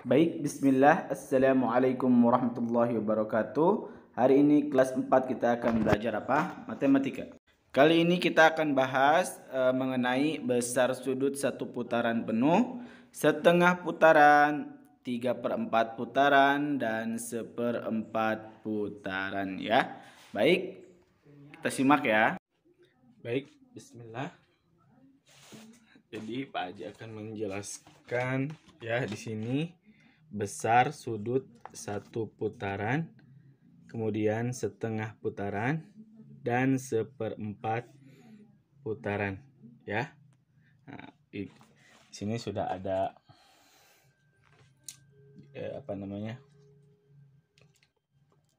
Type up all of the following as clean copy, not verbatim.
Baik, bismillah. Assalamualaikum warahmatullahi wabarakatuh. Hari ini kelas 4 kita akan belajar apa? Matematika. Kali ini kita akan bahas mengenai besar sudut satu putaran penuh, setengah putaran, 3/4 putaran, dan 1/4 putaran ya. Baik, kita simak ya. Baik, bismillah. Jadi Pak Haji akan menjelaskan ya di sini besar sudut satu putaran, kemudian setengah putaran, dan 1/4 putaran ya. Nah, di sini sudah ada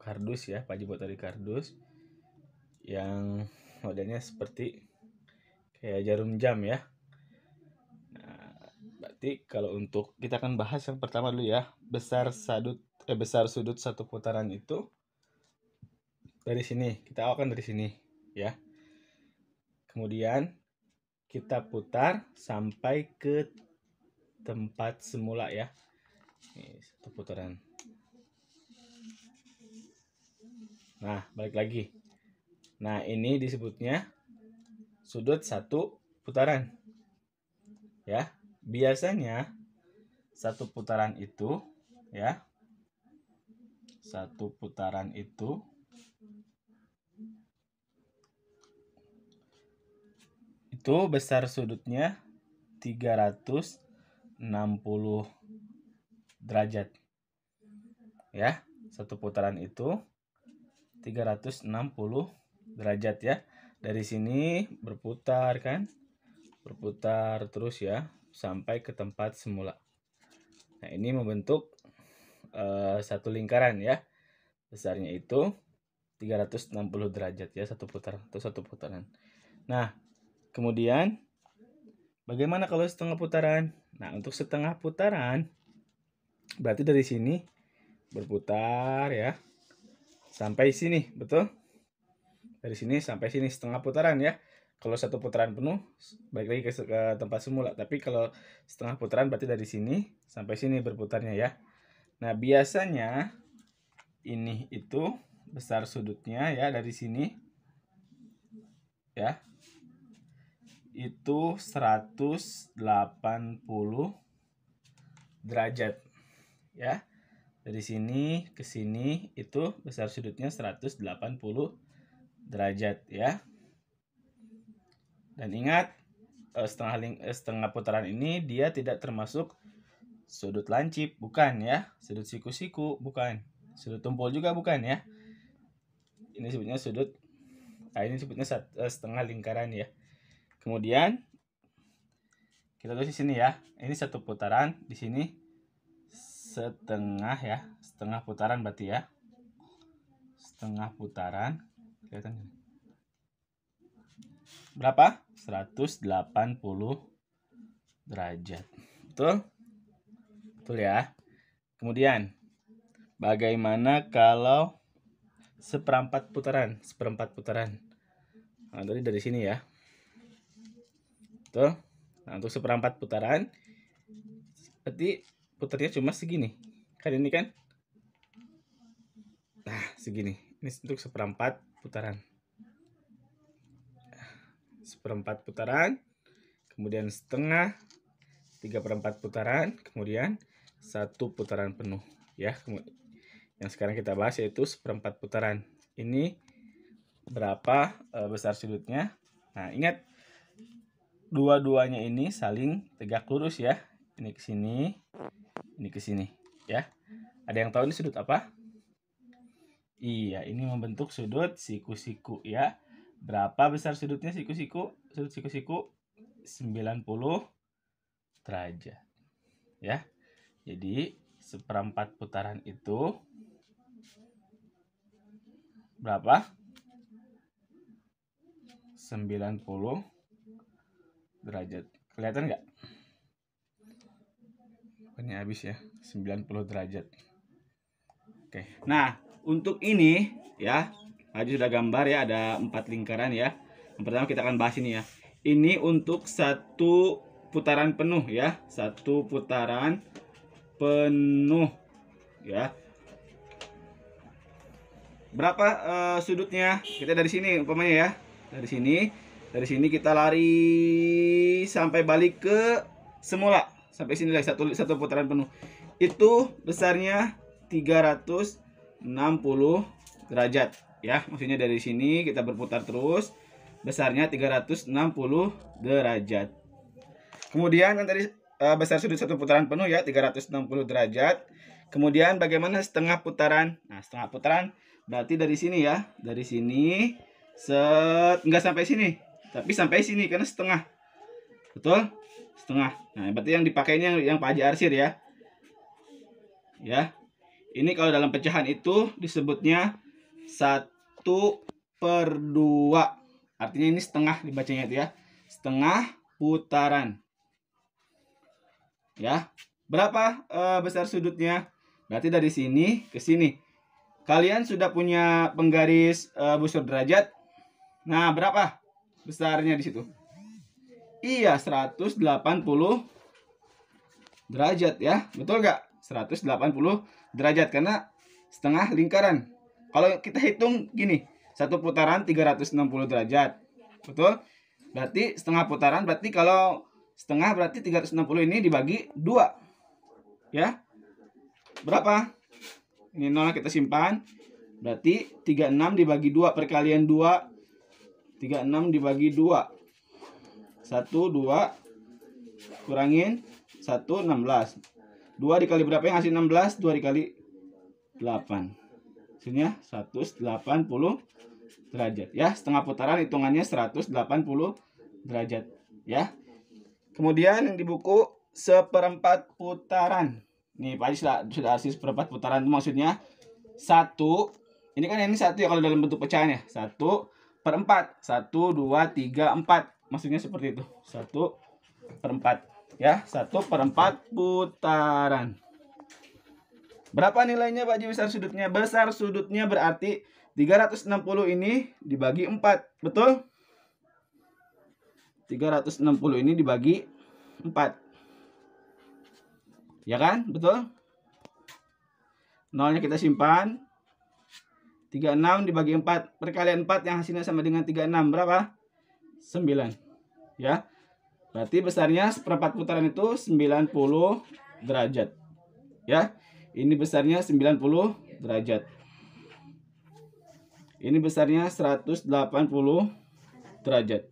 kardus ya, Pak Haji buat dari kardus yang modelnya seperti kayak jarum jam ya. Berarti kalau untuk kita akan bahas yang pertama dulu ya, besar sudut satu putaran itu dari sini, kita awalkan dari sini ya. Kemudian kita putar sampai ke tempat semula ya. Ini satu putaran. Nah, balik lagi. Nah, ini disebutnya sudut satu putaran. Ya. Biasanya satu putaran itu ya, satu putaran itu besar sudutnya 360 derajat ya. Satu putaran itu 360 derajat ya. Dari sini berputar kan, berputar terus ya sampai ke tempat semula. Nah, ini membentuk satu lingkaran ya. Besarnya itu 360 derajat ya, satu putaran atau satu putaran. Nah, kemudian bagaimana kalau setengah putaran? Nah, untuk setengah putaran berarti dari sini berputar ya sampai sini, betul? Dari sini sampai sini setengah putaran ya. Kalau satu putaran penuh balik lagi ke tempat semula, tapi kalau setengah putaran berarti dari sini sampai sini berputarnya ya. Nah, biasanya ini itu besar sudutnya ya dari sini ya, itu 180 derajat ya. Dari sini ke sini itu besar sudutnya 180 derajat ya. Dan ingat, setengah putaran ini dia tidak termasuk sudut lancip, bukan ya. Sudut siku-siku, bukan. Sudut tumpul juga bukan ya. Ini sebutnya sudut, ini sebutnya setengah lingkaran ya. Kemudian kita tulis di sini ya. Ini satu putaran, di sini setengah ya. Setengah putaran berarti ya. Setengah putaran. Kelihatan berapa? 180 derajat. Betul? Betul ya. Kemudian bagaimana kalau seperempat putaran? Seperempat putaran. Nah, dari sini ya. Betul? Nah, untuk seperempat putaran berarti putarnya cuma segini. Kan ini kan? Nah, segini. Ini untuk seperempat putaran. Seperempat putaran, kemudian setengah, 3/4 putaran, kemudian satu putaran penuh ya. Yang sekarang kita bahas yaitu seperempat putaran. Ini berapa besar sudutnya? Nah, ingat dua-duanya ini saling tegak lurus ya. Ini ke sini, ini ke sini ya. Ada yang tahu ini sudut apa? Iya, ini membentuk sudut siku-siku ya. Berapa besar sudutnya siku-siku? Sudut siku-siku 90 derajat. Ya. Jadi seperempat putaran itu berapa? 90 derajat. Kelihatan nggak? Ini habis ya, 90 derajat. Oke. Nah, untuk ini ya, Haji sudah gambar ya, ada 4 lingkaran ya. Yang pertama kita akan bahas ini ya. Ini untuk satu putaran penuh ya, satu putaran penuh ya. Berapa sudutnya? Kita dari sini umpamanya ya. Dari sini kita lari sampai balik ke semula. Sampai sini lagi satu putaran penuh. Itu besarnya 360 derajat ya. Maksudnya dari sini kita berputar terus, besarnya 360 derajat. Kemudian kan tadi besar sudut satu putaran penuh ya 360 derajat. Kemudian bagaimana setengah putaran? Nah, setengah putaran berarti dari sini ya. Dari sini enggak sampai sini, tapi sampai sini karena setengah. Betul? Setengah. Nah, berarti yang dipakainya yang Pak Haji Arsir ya. Ya. Ini kalau dalam pecahan itu disebutnya 1/2. Artinya ini setengah dibacanya itu ya. Setengah putaran. Ya. Berapa besar sudutnya? Berarti dari sini ke sini. Kalian sudah punya penggaris busur derajat? Nah, berapa besarnya di situ? Iya, 180 derajat ya. Betul nggak? 180 derajat karena setengah lingkaran. Kalau kita hitung gini, satu putaran 360 derajat. Betul? Berarti setengah putaran, berarti kalau setengah berarti 360 ini dibagi 2. Ya. Berapa? Ini 0 kita simpan. Berarti 36 dibagi 2 perkalian 2. 36 dibagi 2. 1, 2, kurangin 1, 16. 2 dikali berapa yang hasil 16? 2 dikali 8. Hasilnya 180 derajat. Ya, setengah putaran hitungannya 180 derajat. Ya. Kemudian yang di buku seperempat putaran. Nih, Pak Haji sudah hasil seperempat putaran. Itu maksudnya 1. Ini kan ini 1 ya kalau dalam bentuk pecahan ya. 1/4. 1, 2, 3, 4. Maksudnya seperti itu. 1/4 ya. 1/4 putaran. Berapa nilainya Pak Haji besar sudutnya? Besar sudutnya berarti 360 ini dibagi 4. Betul? 360 ini dibagi 4. Ya kan? Betul? Nolnya kita simpan. 36 dibagi 4. Perkalian 4 yang hasilnya sama dengan 36. Berapa? 9. Ya. Berarti besarnya seperempat putaran itu 90 derajat. Ya. Ini besarnya 90 derajat. Ini besarnya 180 derajat.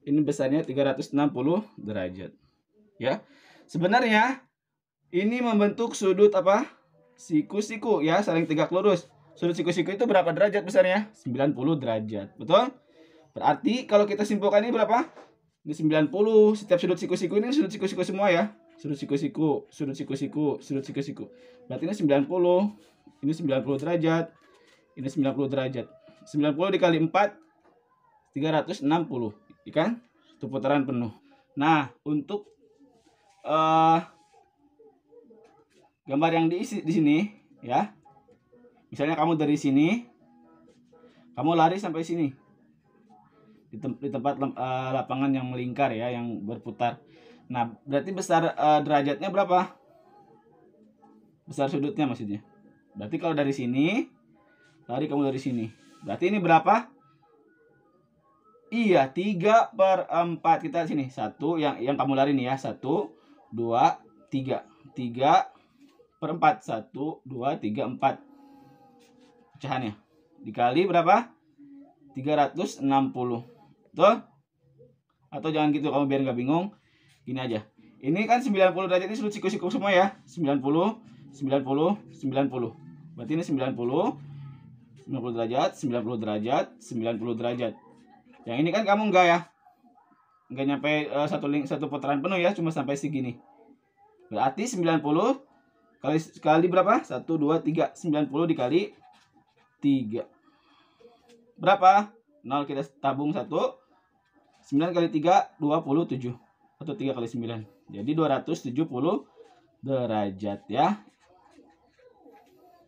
Ini besarnya 360 derajat. Ya. Sebenarnya ini membentuk sudut apa? Siku-siku ya, saling tegak lurus. Sudut siku-siku itu berapa derajat besarnya? 90 derajat. Betul? Berarti kalau kita simpulkan ini berapa? Ini 90. Setiap sudut siku-siku ini sudut siku-siku semua ya. Sudut siku-siku, sudut siku-siku, sudut siku-siku. Berarti ini 90. Ini 90 derajat. Ini 90 derajat. 90 dikali 4 360. Ikan? Satu putaran penuh. Nah, untuk gambar yang diisi di sini ya. Misalnya kamu dari sini, kamu lari sampai sini. Di tempat lapangan yang melingkar ya, yang berputar. Nah, berarti besar derajatnya berapa? Besar sudutnya maksudnya. Berarti kalau dari sini, lari kamu dari sini. Berarti ini berapa? Iya, 3/4. Kita sini. 1 yang kamu lari nih ya. 1, 2, 3. 3/4. 1, 2, 3, 4. Pecahannya. Dikali berapa? 360. Betul? Atau jangan gitu, kamu biar nggak bingung. Gini aja. Ini kan 90 derajat, ini sudut siku-siku semua ya. 90, 90, 90. Berarti ini 90 derajat, 90 derajat, 90 derajat. Yang ini kan kamu enggak ya. Enggak nyampe satu putaran penuh ya, cuma sampai segini. Berarti 90 kali berapa? 1, 2, 3. 90 dikali 3. Berapa? 0 kita tabung 1. 9 kali 3, 27. Atau 3 kali 9. Jadi 270 derajat ya.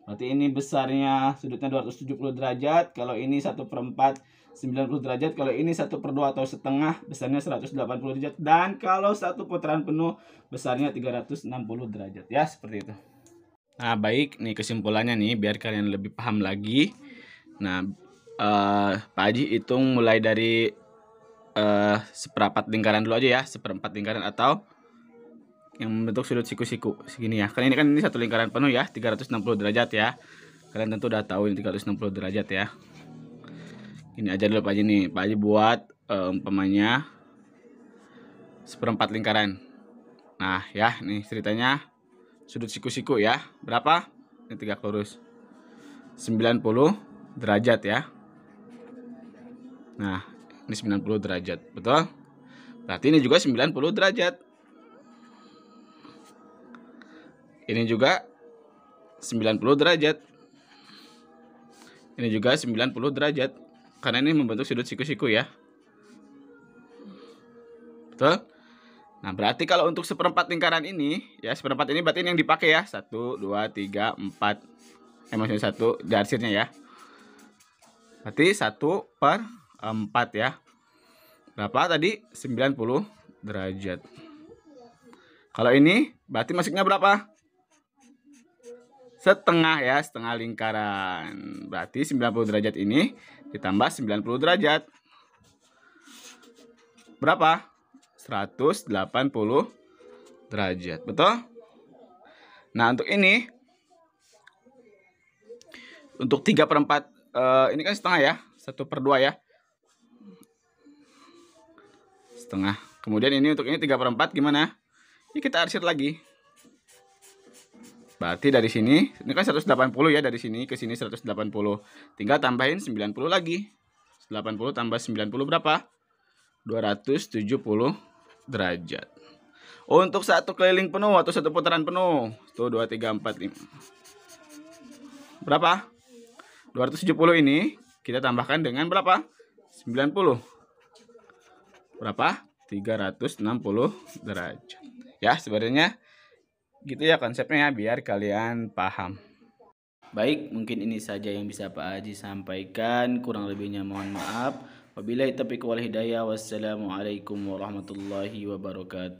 Berarti ini besarnya sudutnya 270 derajat. Kalau ini 1/4 90 derajat. Kalau ini 1/2 atau setengah, besarnya 180 derajat. Dan kalau satu putaran penuh, besarnya 360 derajat. Ya, seperti itu. Nah, baik, nih kesimpulannya nih, biar kalian lebih paham lagi. Nah, Pak Haji hitung mulai dari seperempat lingkaran dulu aja ya, seperempat lingkaran atau yang membentuk sudut siku-siku segini ya. Karena ini satu lingkaran penuh ya, 360 derajat ya. Kalian tentu udah tahu ini 360 derajat ya. Ini aja dulu Pak Haji nih. Pak Haji buat umpamanya seperempat lingkaran. Nah, ya, nih ceritanya sudut siku-siku ya. Berapa? Ini tegak lurus. 90 derajat ya. Nah, ini 90 derajat, betul? Berarti ini juga 90 derajat. Ini juga 90 derajat. Ini juga 90 derajat. Karena ini membentuk sudut siku-siku ya. Betul? Nah, berarti kalau untuk seperempat lingkaran ini, ya seperempat ini berarti ini yang dipakai ya. 1, 2, 3, 4. Maksudnya 1 garisnya ya. Berarti 1/4 ya. Berapa tadi? 90 derajat. Kalau ini berarti masuknya berapa? Setengah ya, setengah lingkaran. Berarti 90 derajat ini ditambah 90 derajat. Berapa? 180 derajat. Betul? Nah, untuk ini, untuk 3/4, ini kan setengah ya, 1/2 ya. Setengah. Kemudian ini untuk ini 3/4 gimana? Ini kita arsir lagi. Berarti dari sini, ini kan 180 ya, dari sini ke sini 180. Tinggal tambahin 90 lagi. 80 tambah 90 berapa? 270 derajat. Untuk satu keliling penuh atau satu putaran penuh. Tuh 2, 3, 4, 5. Berapa? 270 ini kita tambahkan dengan berapa? 90. Berapa? 360 derajat. Ya, sebenarnya gitu ya konsepnya ya, biar kalian paham. Baik, mungkin ini saja yang bisa Pak Haji sampaikan. Kurang lebihnya mohon maaf. Wabillahi taufiq wal hidayah. Wassalamualaikum warahmatullahi wabarakatuh.